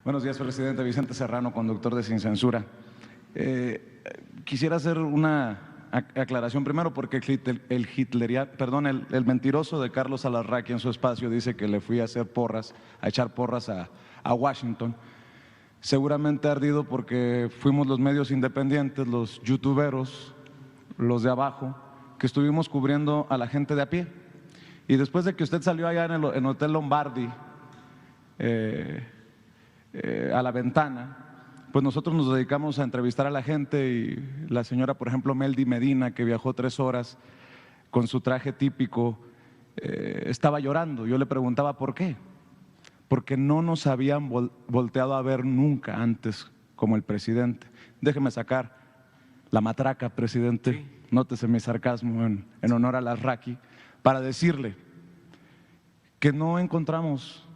Buenos días, presidente. Vicente Serrano, conductor de Sin Censura. Quisiera hacer una aclaración primero porque el mentiroso de Carlos Alarraqui en su espacio dice que le fui a hacer porras, a echar porras a Washington. Seguramente ardido porque fuimos los medios independientes, los youtuberos, los de abajo, que estuvimos cubriendo a la gente de a pie. Y después de que usted salió allá en el Hotel Lombardi, a la ventana, pues nosotros nos dedicamos a entrevistar a la gente y la señora, por ejemplo, Meldy Medina, que viajó 3 horas con su traje típico, estaba llorando. Yo le preguntaba por qué, porque no nos habían volteado a ver nunca antes como el presidente. Déjeme sacar la matraca, presidente, sí. Nótese mi sarcasmo en honor a Alarraqui, para decirle que no encontramos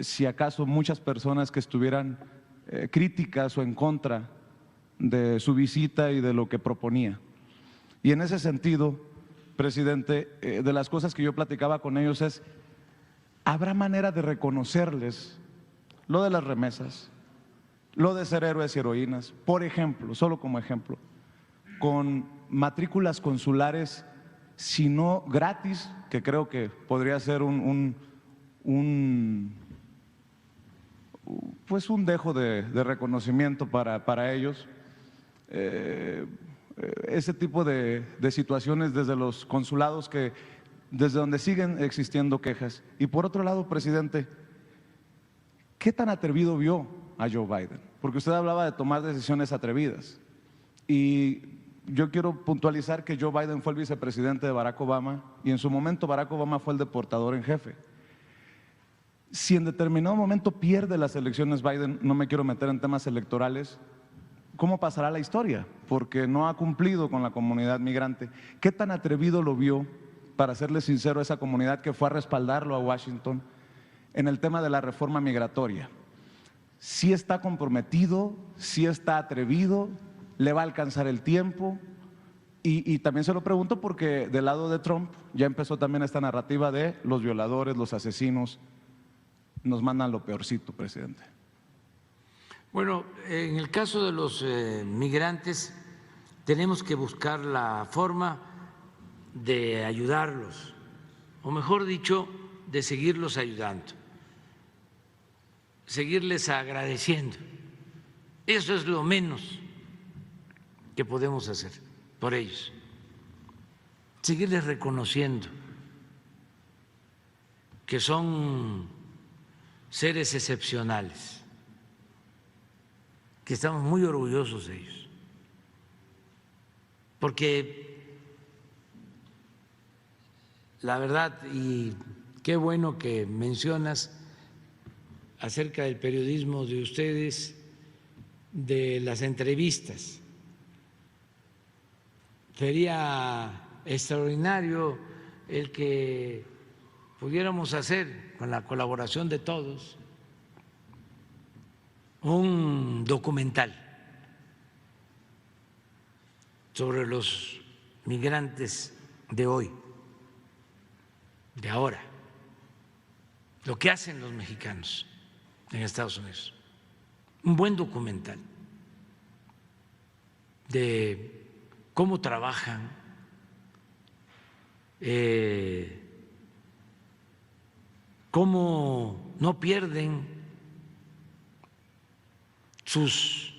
si acaso muchas personas que estuvieran críticas o en contra de su visita y de lo que proponía. Y en ese sentido, presidente, de las cosas que yo platicaba con ellos es, ¿habrá manera de reconocerles lo de las remesas, lo de ser héroes y heroínas? Por ejemplo, solo como ejemplo, con matrículas consulares, si no gratis, que creo que podría ser un dejo de reconocimiento para ellos, ese tipo de situaciones desde los consulados desde donde siguen existiendo quejas. Y por otro lado, presidente, ¿qué tan atrevido vio a Joe Biden? Porque usted hablaba de tomar decisiones atrevidas y yo quiero puntualizar que Joe Biden fue el vicepresidente de Barack Obama y en su momento Barack Obama fue el deportador en jefe. Si en determinado momento pierde las elecciones Biden, no me quiero meter en temas electorales, ¿cómo pasará la historia? Porque no ha cumplido con la comunidad migrante. ¿Qué tan atrevido lo vio, para serle sincero, a esa comunidad que fue a respaldarlo a Washington en el tema de la reforma migratoria? ¿Sí está comprometido? ¿Sí está atrevido? ¿Le va a alcanzar el tiempo? Y también se lo pregunto porque del lado de Trump ya empezó también esta narrativa de los violadores, los asesinos, nos mandan lo peorcito, presidente. Bueno, en el caso de los migrantes tenemos que buscar la forma de ayudarlos, o mejor dicho, de seguirlos ayudando, seguirles agradeciendo. Eso es lo menos que podemos hacer por ellos, seguirles reconociendo que son seres excepcionales, que estamos muy orgullosos de ellos, porque la verdad, y qué bueno que mencionas acerca del periodismo de ustedes, de las entrevistas, sería extraordinario el que pudiéramos hacer, con la colaboración de todos, un documental sobre los migrantes de hoy, de ahora, lo que hacen los mexicanos en Estados Unidos. Un buen documental de cómo trabajan, cómo no pierden sus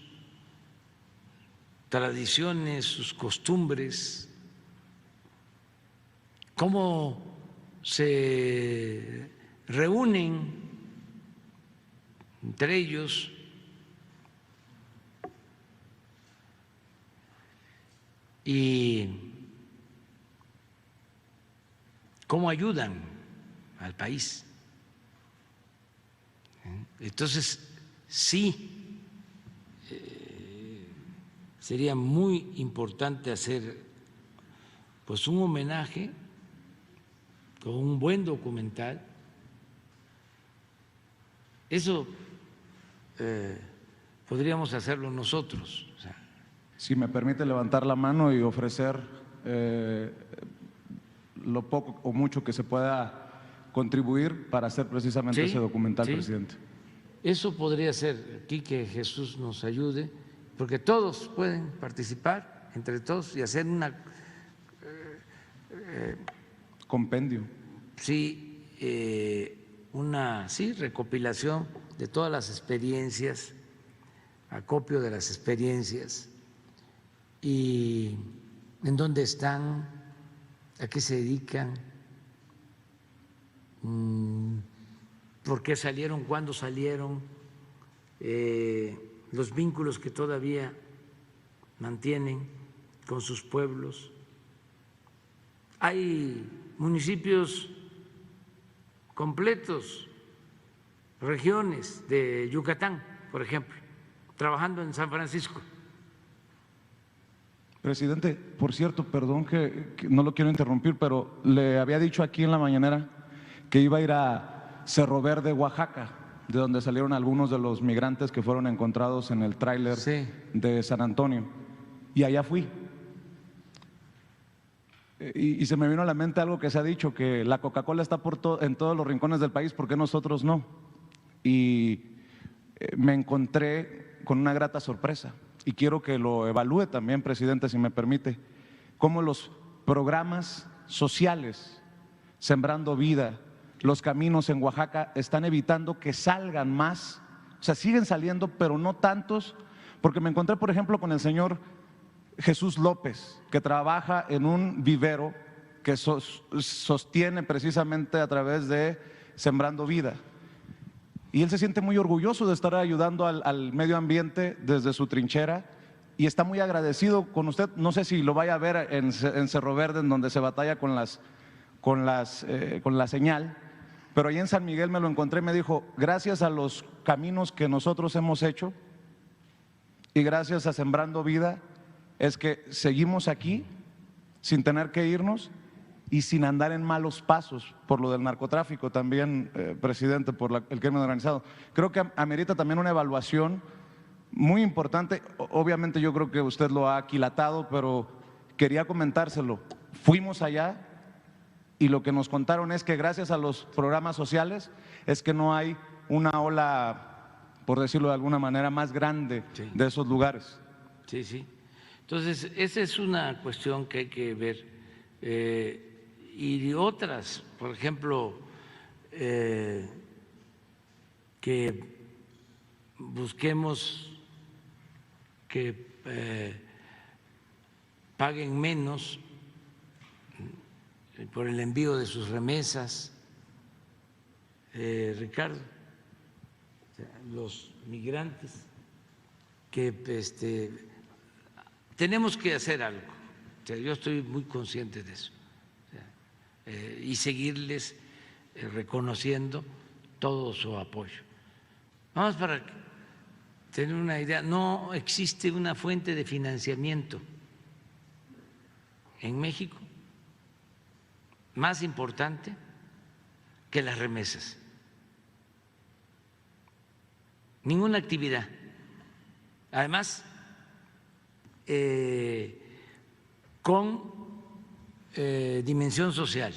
tradiciones, sus costumbres, cómo se reúnen entre ellos y cómo ayudan al país. Entonces, sí, sería muy importante hacer pues un homenaje con un buen documental. Eso podríamos hacerlo nosotros. O sea, si me permite levantar la mano y ofrecer lo poco o mucho que se pueda contribuir para hacer precisamente ese documental, sí, presidente. eso podría ser aquí que Jesús nos ayude, porque todos pueden participar, entre todos, y hacer una compendio. Sí, sí, recopilación de todas las experiencias, acopio de las experiencias y en dónde están, a qué se dedican, por qué salieron, cuándo salieron, los vínculos que todavía mantienen con sus pueblos. Hay municipios completos, regiones de Yucatán, por ejemplo, trabajando en San Francisco. Presidente, por cierto, perdón que no lo quiero interrumpir, pero le había dicho aquí en la mañanera que iba a ir a Cerro Verde, Oaxaca, de donde salieron algunos de los migrantes que fueron encontrados en el tráiler de San Antonio. Y allá fui. Y se me vino a la mente algo que se ha dicho, que la Coca-Cola está en todos los rincones del país, ¿por qué nosotros no? Y me encontré con una grata sorpresa, y quiero que lo evalúe también, presidente, si me permite, cómo los programas sociales, Sembrando Vida, los caminos en Oaxaca, están evitando que salgan más, o sea, siguen saliendo, pero no tantos, porque me encontré, por ejemplo, con el señor Jesús López, que trabaja en un vivero que sostiene precisamente a través de Sembrando Vida. Y él se siente muy orgulloso de estar ayudando al medio ambiente desde su trinchera y está muy agradecido con usted. No sé si lo vaya a ver en Cerro Verde, en donde se batalla con la señal, pero ahí en San Miguel me lo encontré y me dijo, gracias a los caminos que nosotros hemos hecho y gracias a Sembrando Vida, es que seguimos aquí sin tener que irnos y sin andar en malos pasos por lo del narcotráfico también, presidente, por el crimen organizado. Creo que amerita también una evaluación muy importante. Obviamente yo creo que usted lo ha aquilatado, pero quería comentárselo. Fuimos allá y lo que nos contaron es que gracias a los programas sociales es que no hay una ola, por decirlo de alguna manera, más grande de esos lugares. Sí, sí. Entonces, esa es una cuestión que hay que ver. Y otras, por ejemplo, que busquemos que paguen menos por el envío de sus remesas, Ricardo, los migrantes, que tenemos que hacer algo. Yo estoy muy consciente de eso. Y seguirles reconociendo todo su apoyo. Vamos, para tener una idea, no existe una fuente de financiamiento en México más importante que las remesas. Ninguna actividad. Además, con dimensión social,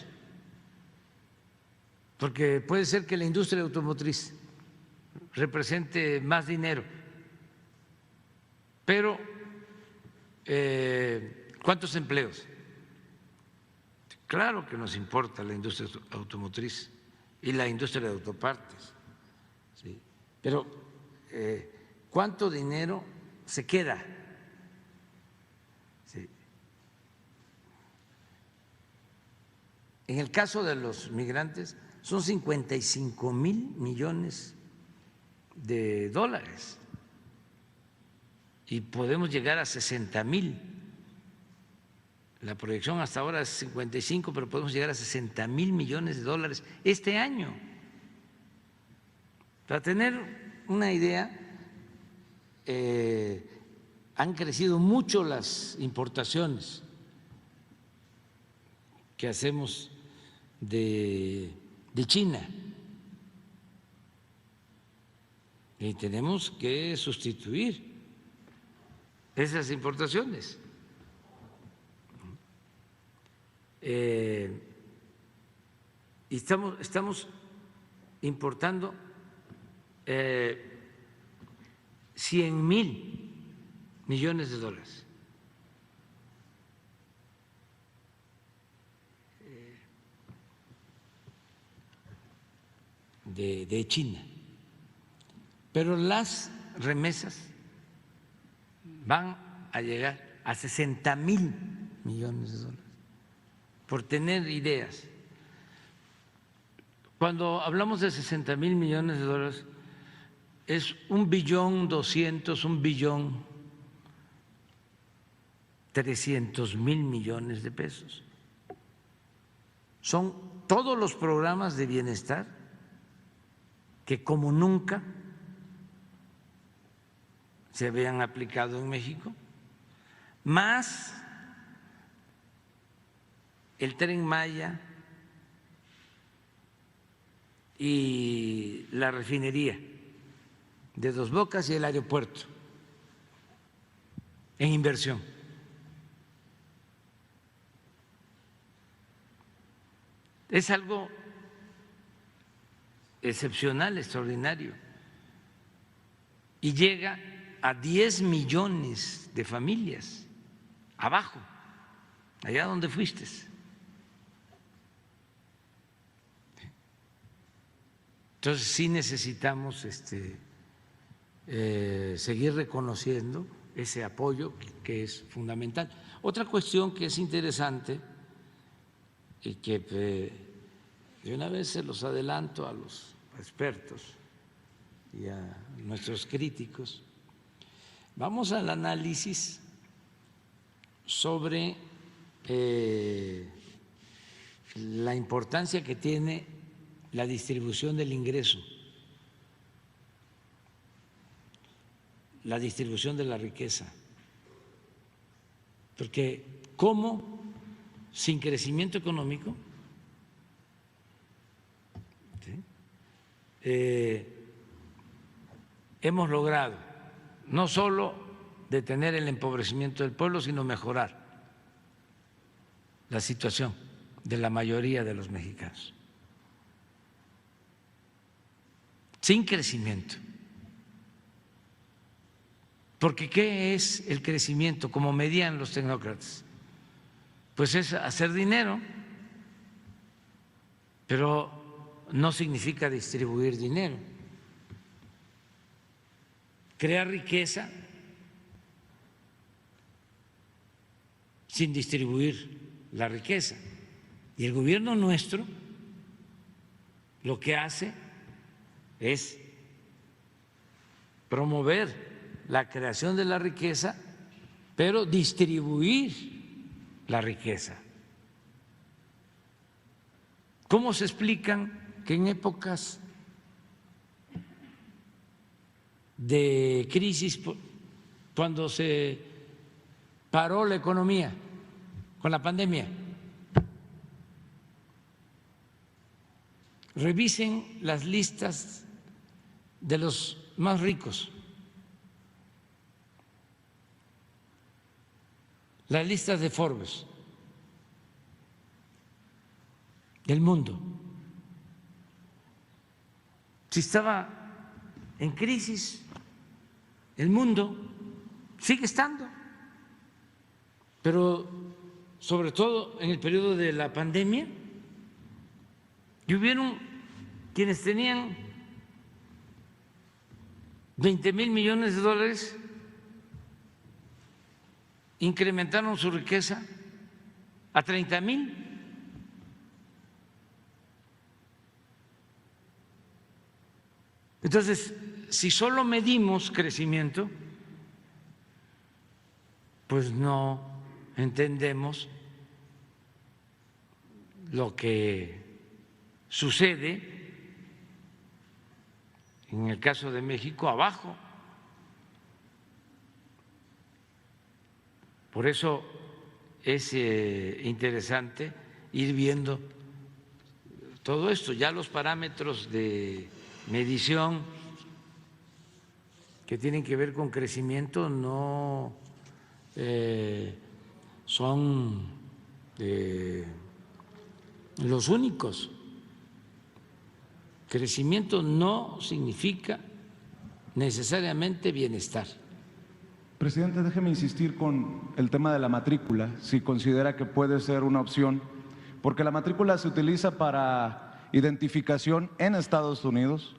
porque puede ser que la industria automotriz represente más dinero, pero ¿cuántos empleos? Claro que nos importa la industria automotriz y la industria de autopartes, ¿sí? Pero ¿cuánto dinero se queda? ¿Sí? En el caso de los migrantes son 55,000 millones de dólares y podemos llegar a 60,000. La proyección hasta ahora es 55, pero podemos llegar a 60,000 millones de dólares este año. Para tener una idea, han crecido mucho las importaciones que hacemos de China y tenemos que sustituir esas importaciones. Y estamos importando 100,000 millones de dólares. De China. Pero las remesas van a llegar a 60,000 millones de dólares, por tener ideas. Cuando hablamos de 60,000 millones de dólares, es 1.200.000.000, 1.300.000 millones de pesos. Son todos los programas de bienestar que como nunca se habían aplicado en México, más el Tren Maya y la refinería de Dos Bocas y el aeropuerto en inversión. Es algo excepcional, extraordinario, y llega a 10 millones de familias abajo, allá donde fuiste. Entonces sí necesitamos seguir reconociendo ese apoyo que es fundamental. Otra cuestión que es interesante y que de una vez se los adelanto a los expertos y a nuestros críticos, vamos al análisis sobre la importancia que tiene la distribución del ingreso, la distribución de la riqueza, porque cómo sin crecimiento económico hemos logrado no solo detener el empobrecimiento del pueblo, sino mejorar la situación de la mayoría de los mexicanos. Sin crecimiento. Porque ¿qué es el crecimiento? Como medían los tecnócratas, pues es hacer dinero, pero no significa distribuir dinero. Crear riqueza sin distribuir la riqueza. Y el gobierno nuestro lo que hace es promover la creación de la riqueza, pero distribuir la riqueza. ¿Cómo se explican que en épocas de crisis, cuando se paró la economía con la pandemia, revisen las listas de los más ricos, las listas de Forbes del mundo? Si estaba en crisis el mundo, sigue estando, pero sobre todo en el periodo de la pandemia, y hubieron quienes tenían 20,000 millones de dólares, incrementaron su riqueza a 30,000. Entonces, si solo medimos crecimiento, pues no entendemos lo que sucede en el caso de México abajo. Por eso es interesante ir viendo todo esto. Ya los parámetros de medición que tienen que ver con crecimiento no son los únicos. Crecimiento no significa necesariamente bienestar. Presidente, déjeme insistir con el tema de la matrícula, si considera que puede ser una opción, porque la matrícula se utiliza para identificación en Estados Unidos.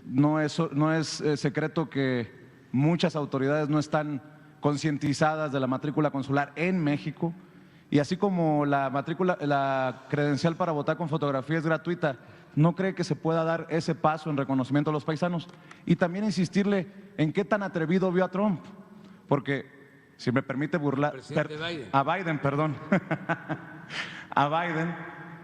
No es secreto que muchas autoridades no están concientizadas de la matrícula consular en México, y así como la credencial para votar con fotografía es gratuita, ¿no cree que se pueda dar ese paso en reconocimiento a los paisanos? Y también insistirle en qué tan atrevido vio a Trump, porque si me permite burlar a Biden, perdón, a Biden,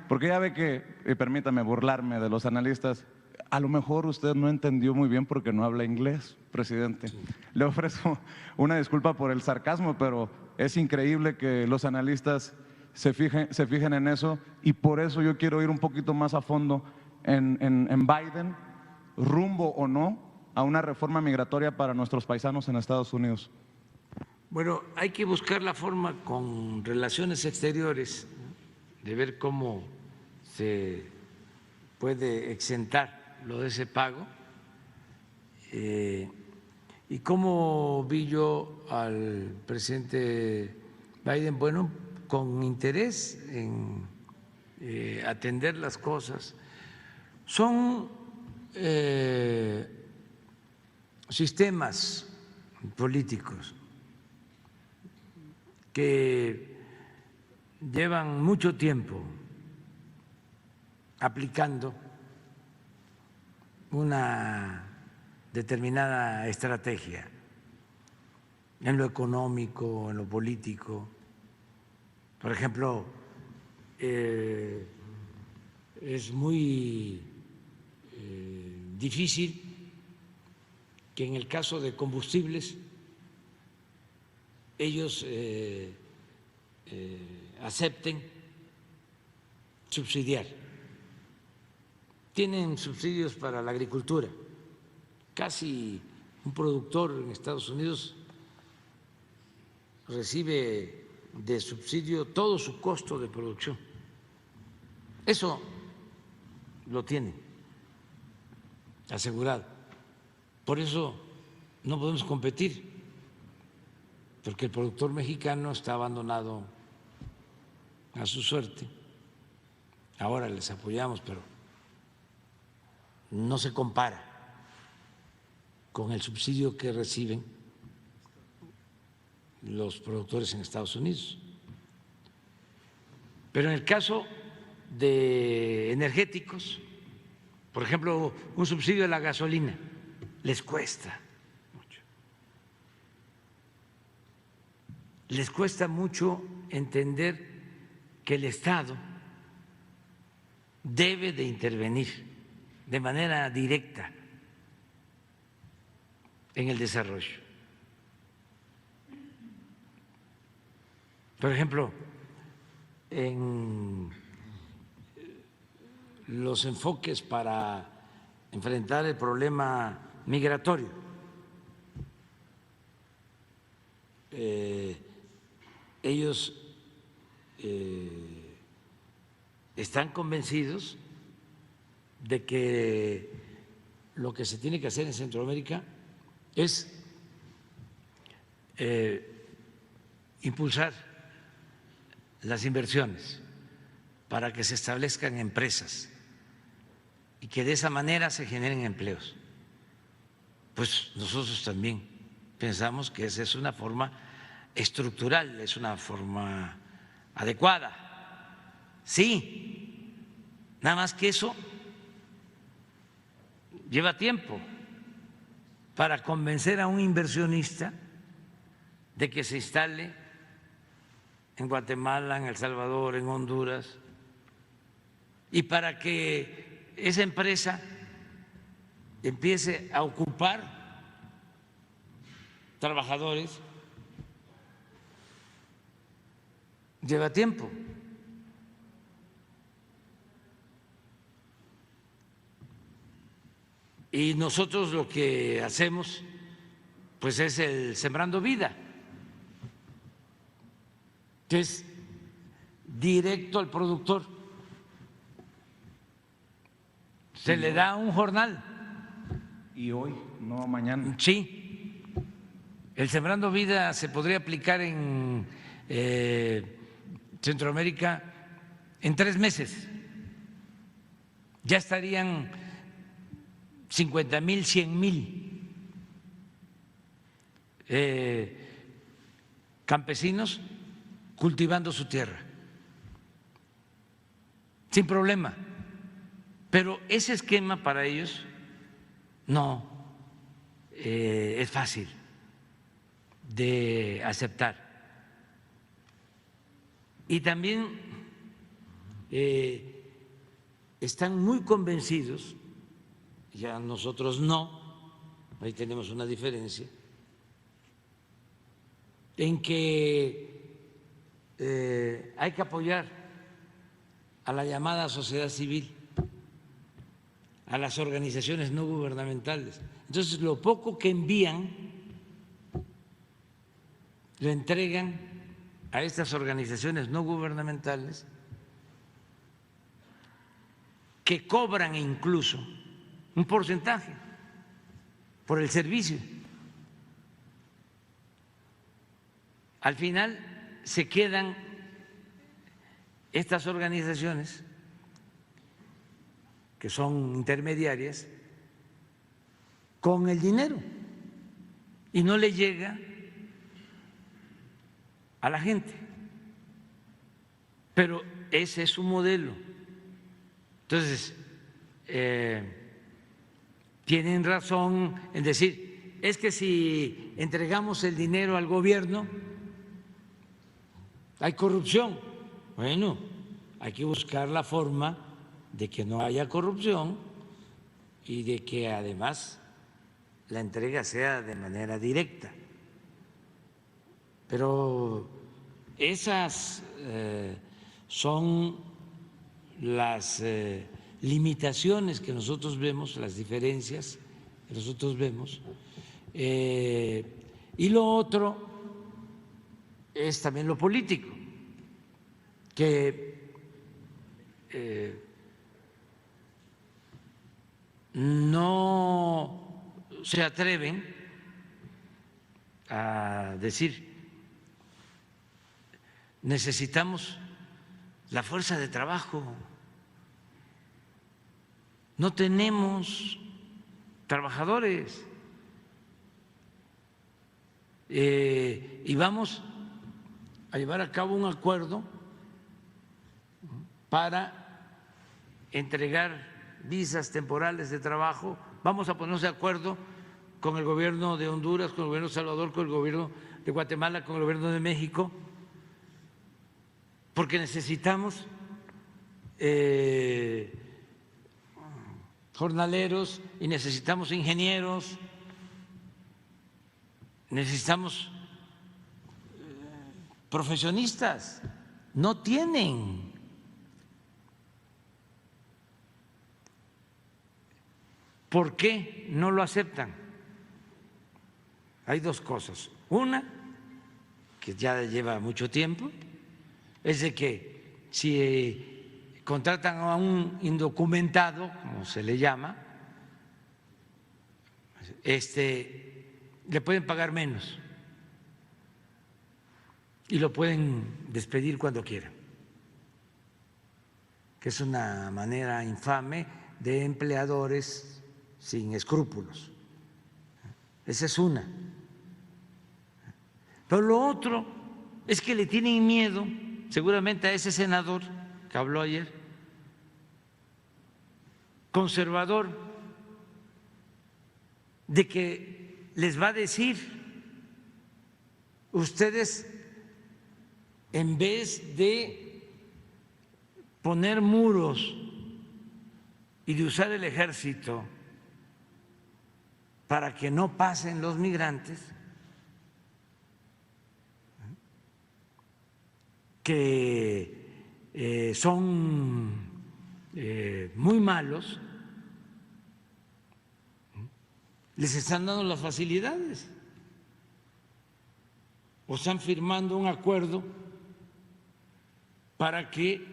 porque ya ve que, y permítame burlarme de los analistas, a lo mejor usted no entendió muy bien porque no habla inglés, presidente. Sí. Le ofrezco una disculpa por el sarcasmo, pero es increíble que los analistas se fijen en eso, y por eso yo quiero ir un poquito más a fondo en Biden, rumbo o no a una reforma migratoria para nuestros paisanos en Estados Unidos. Bueno, hay que buscar la forma con Relaciones Exteriores de ver cómo se puede exentar lo de ese pago. ¿Y cómo vi yo al presidente Biden? Bueno, con interés en atender las cosas. Son sistemas políticos que llevan mucho tiempo aplicando una determinada estrategia en lo económico, en lo político. Por ejemplo, es muy difícil que en el caso de combustibles ellos acepten subsidiar. Tienen subsidios para la agricultura. Casi un productor en Estados Unidos recibe de subsidio todo su costo de producción. Eso lo tienen asegurado. Por eso no podemos competir, porque el productor mexicano está abandonado a su suerte. Ahora les apoyamos, pero no se compara con el subsidio que reciben los productores en Estados Unidos. Pero en el caso de energéticos, por ejemplo, un subsidio a la gasolina, les cuesta mucho. Les cuesta mucho entender que el Estado debe de intervenir de manera directa en el desarrollo. Por ejemplo, en los enfoques para enfrentar el problema migratorio, ellos están convencidos de que lo que se tiene que hacer en Centroamérica es impulsar las inversiones para que se establezcan empresas y que de esa manera se generen empleos. Pues nosotros también pensamos que esa es una forma estructural, es una forma adecuada. Sí, nada más que eso lleva tiempo para convencer a un inversionista de que se instale en Guatemala, en El Salvador, en Honduras, y para que esa empresa empiece a ocupar trabajadores, lleva tiempo. Y nosotros lo que hacemos pues es el Sembrando Vida, que es directo al productor. Se le da un jornal Y hoy, no mañana. Sí, el Sembrando Vida se podría aplicar en Centroamérica en 3 meses. Ya estarían 50,000, 100,000 campesinos cultivando su tierra, sin problema. Pero ese esquema para ellos no es fácil de aceptar. Y también están muy convencidos, ya nosotros no, ahí tenemos una diferencia, en que hay que apoyar a la llamada sociedad civil, a las organizaciones no gubernamentales. Entonces, lo poco que envían lo entregan a estas organizaciones no gubernamentales, que cobran incluso un porcentaje por el servicio. Al final se quedan estas organizaciones, que son intermediarias, con el dinero y no le llega a la gente. Pero ese es su modelo. Entonces, tienen razón en decir, es que si entregamos el dinero al gobierno, hay corrupción. Bueno, hay que buscar la forma de que no haya corrupción y de que además la entrega sea de manera directa. Pero esas son las limitaciones que nosotros vemos, las diferencias que nosotros vemos. Y lo otro es también lo político, que no se atreven a decir: necesitamos la fuerza de trabajo, no tenemos trabajadores y vamos a llevar a cabo un acuerdo para entregar visas temporales de trabajo. Vamos a ponernos de acuerdo con el gobierno de Honduras, con el gobierno de Salvador, con el gobierno de Guatemala, con el gobierno de México, porque necesitamos jornaleros y necesitamos ingenieros, necesitamos profesionistas. No tienen. ¿Por qué no lo aceptan? Hay dos cosas. Una, que ya lleva mucho tiempo, es de que si contratan a un indocumentado, como se le llama, le pueden pagar menos y lo pueden despedir cuando quieran, que es una manera infame de empleadores sin escrúpulos. Esa es una. Pero lo otro es que le tienen miedo, seguramente, a ese senador que habló ayer, conservador, de que les va a decir: ustedes, en vez de poner muros y de usar el ejército para que no pasen los migrantes, que son muy malos, les están dando las facilidades o están firmando un acuerdo para que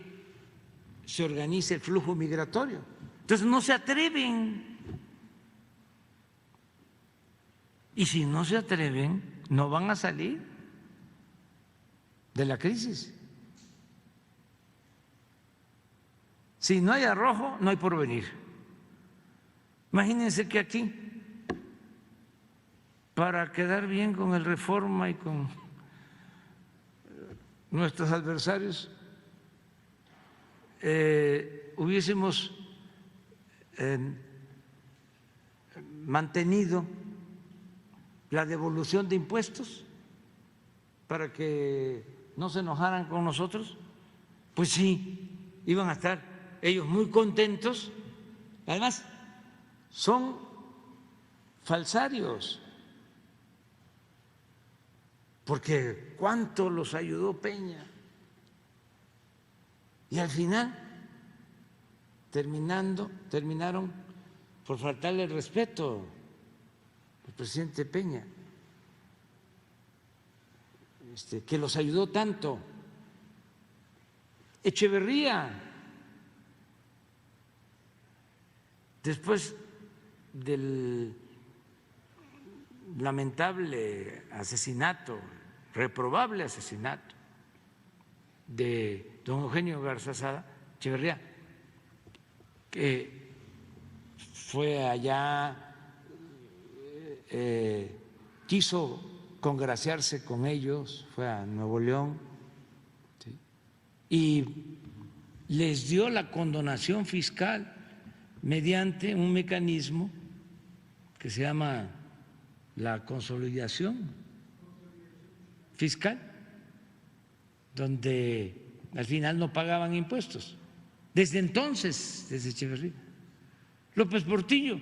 se organice el flujo migratorio. Entonces no se atreven Y si no se atreven, no van a salir de la crisis. Si no hay arrojo, no hay porvenir. Imagínense que aquí, para quedar bien con el Reforma y con nuestros adversarios, hubiésemos mantenido la devolución de impuestos para que no se enojaran con nosotros, pues sí, iban a estar ellos muy contentos. Además, son falsarios, porque cuánto los ayudó Peña. Y al final terminaron por faltarle el respeto al presidente Peña, que los ayudó tanto. Echeverría, después del lamentable asesinato, reprobable asesinato de don Eugenio Garzazada, Echeverría, que fue allá, quiso congraciarse con ellos, fue a Nuevo León, ¿sí?, y les dio la condonación fiscal mediante un mecanismo que se llama la consolidación fiscal, donde al final no pagaban impuestos. Desde entonces, desde Echeverría, López Portillo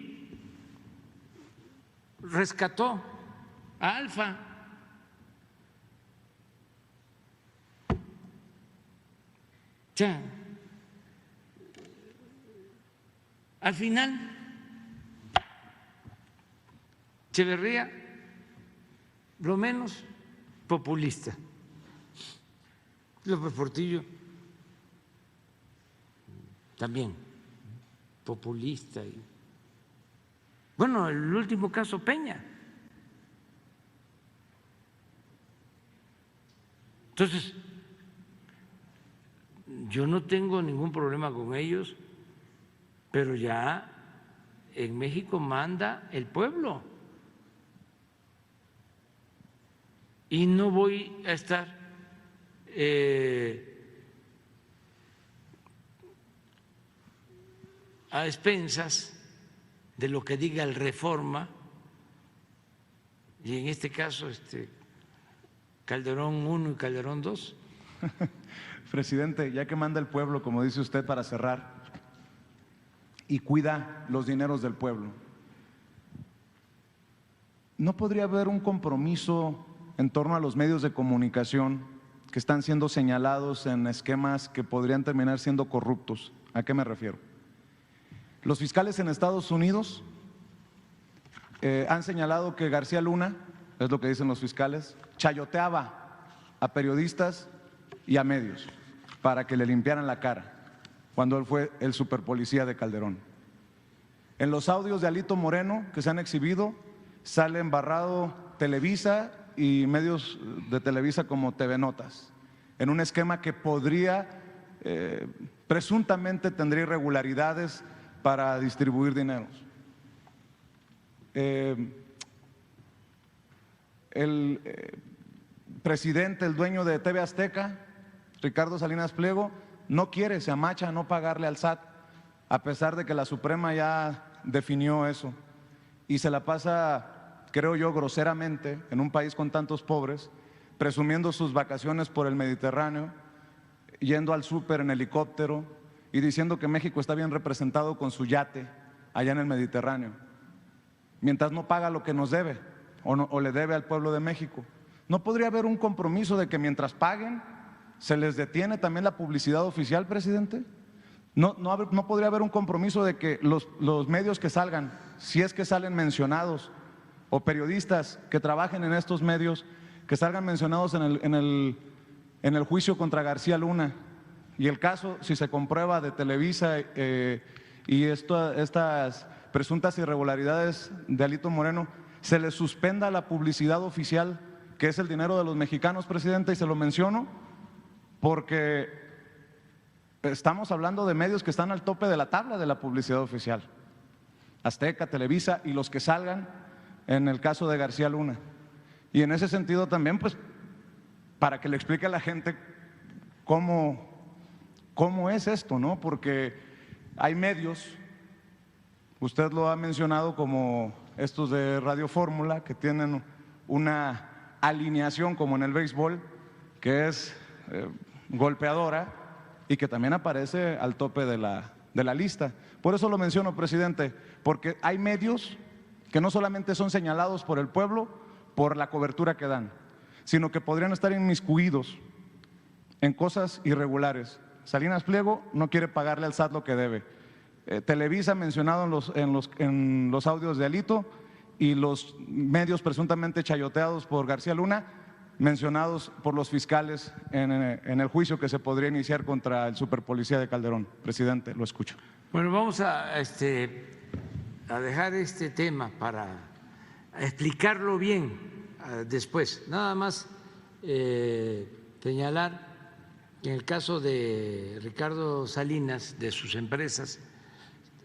rescató a Alfa. Ya, al final, Echeverría, lo menos populista. López Portillo también populista. Bueno, el último caso, Peña. Entonces, yo no tengo ningún problema con ellos, pero ya en México manda el pueblo. Y no voy a estar a expensas de lo que diga el Reforma, y en este caso Calderón 1 y Calderón 2. Presidente, ya que manda el pueblo, como dice usted, para cerrar, y cuida los dineros del pueblo, ¿no podría haber un compromiso en torno a los medios de comunicación que están siendo señalados en esquemas que podrían terminar siendo corruptos? ¿A qué me refiero? Los fiscales en Estados Unidos han señalado que García Luna, es lo que dicen los fiscales, chayoteaba a periodistas y a medios para que le limpiaran la cara cuando él fue el superpolicía de Calderón. En los audios de Alito Moreno que se han exhibido sale embarrado Televisa y medios de Televisa como TV Notas, en un esquema que podría, presuntamente tendría irregularidades para distribuir dineros. El presidente, el dueño de TV Azteca, Ricardo Salinas Pliego, no quiere, se amacha a no pagarle al SAT, a pesar de que la Suprema ya definió eso, y se la pasa, creo yo, groseramente, en un país con tantos pobres, presumiendo sus vacaciones por el Mediterráneo, yendo al súper en helicóptero y diciendo que México está bien representado con su yate allá en el Mediterráneo, mientras no paga lo que nos debe o le debe al pueblo de México. ¿No podría haber un compromiso de que mientras paguen se les detiene también la publicidad oficial, presidente? ¿No podría haber un compromiso de que los medios que salgan, si es que salen mencionados, o periodistas que trabajen en estos medios, que salgan mencionados en el juicio contra García Luna, y el caso, si se comprueba, de Televisa y estas presuntas irregularidades de Alito Moreno, se les suspenda la publicidad oficial, que es el dinero de los mexicanos, presidente, y se lo menciono porque estamos hablando de medios que están al tope de la tabla de la publicidad oficial: Azteca, Televisa y los que salgan en el caso de García Luna. Y en ese sentido también, pues, para que le explique a la gente cómo es esto, ¿no? Porque hay medios, usted lo ha mencionado, como estos de Radio Fórmula, que tienen una alineación como en el béisbol, que es golpeadora y que también aparece al tope de la lista. Por eso lo menciono, presidente, porque hay medios que no solamente son señalados por el pueblo por la cobertura que dan, sino que podrían estar inmiscuidos en cosas irregulares. Salinas Pliego no quiere pagarle al SAT lo que debe. Televisa, mencionado en los audios de Alito, y los medios presuntamente chayoteados por García Luna, mencionados por los fiscales en el juicio que se podría iniciar contra el superpolicía de Calderón. Presidente, lo escucho. Bueno, vamos a dejar este tema para explicarlo bien después. Nada más señalar que en el caso de Ricardo Salinas, de sus empresas,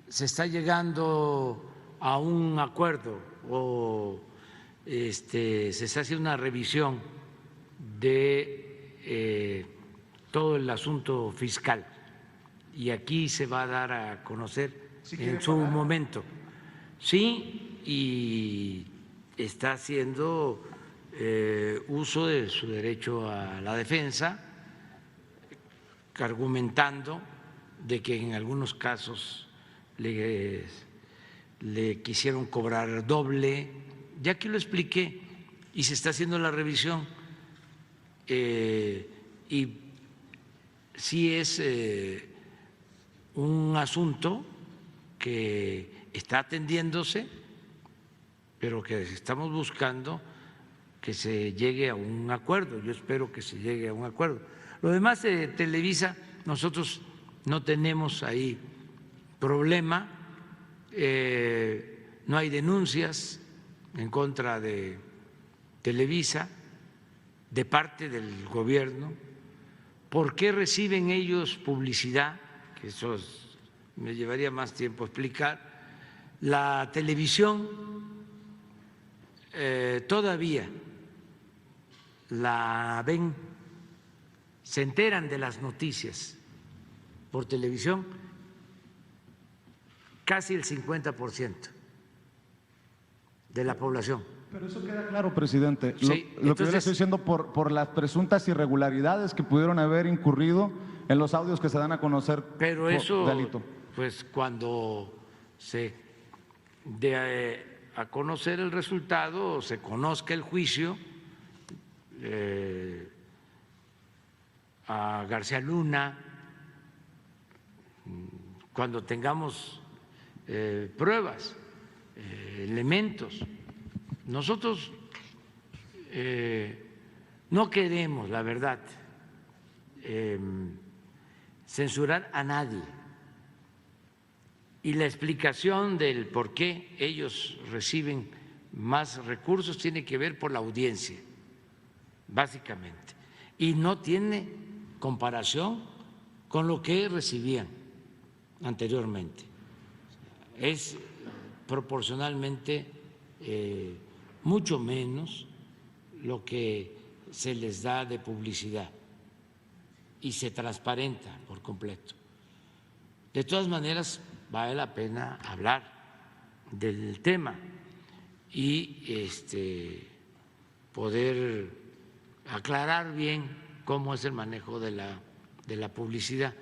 se está llegando a un acuerdo o se está haciendo una revisión de todo el asunto fiscal, y aquí se va a dar a conocer en su momento. Sí, y está haciendo uso de su derecho a la defensa, argumentando de que en algunos casos le quisieron cobrar doble. Ya que lo expliqué, y se está haciendo la revisión, y sí es un asunto que está atendiéndose, pero que estamos buscando que se llegue a un acuerdo. Yo espero que se llegue a un acuerdo. Lo demás de Televisa, nosotros no tenemos ahí problema, no hay denuncias en contra de Televisa de parte del gobierno. ¿Por qué reciben ellos publicidad? Que eso me llevaría más tiempo explicar. La televisión todavía la ven, se enteran de las noticias por televisión casi el 50% de la población. Pero eso queda claro, presidente. Sí, lo que yo le estoy diciendo por las presuntas irregularidades que pudieron haber incurrido en los audios que se dan a conocer. Pero eso, de Alito. pues cuando se dé a conocer el resultado, se conozca el juicio a García Luna, cuando tengamos pruebas, elementos. Nosotros no queremos, la verdad, censurar a nadie, y la explicación del por qué ellos reciben más recursos tiene que ver por la audiencia, básicamente, y no tiene comparación con lo que recibían anteriormente. Es proporcionalmente mucho menos lo que se les da de publicidad y se transparenta por completo. De todas maneras, vale la pena hablar del tema y poder aclarar bien cómo es el manejo de la publicidad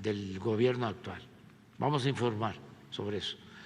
del gobierno actual. Vamos a informar sobre eso.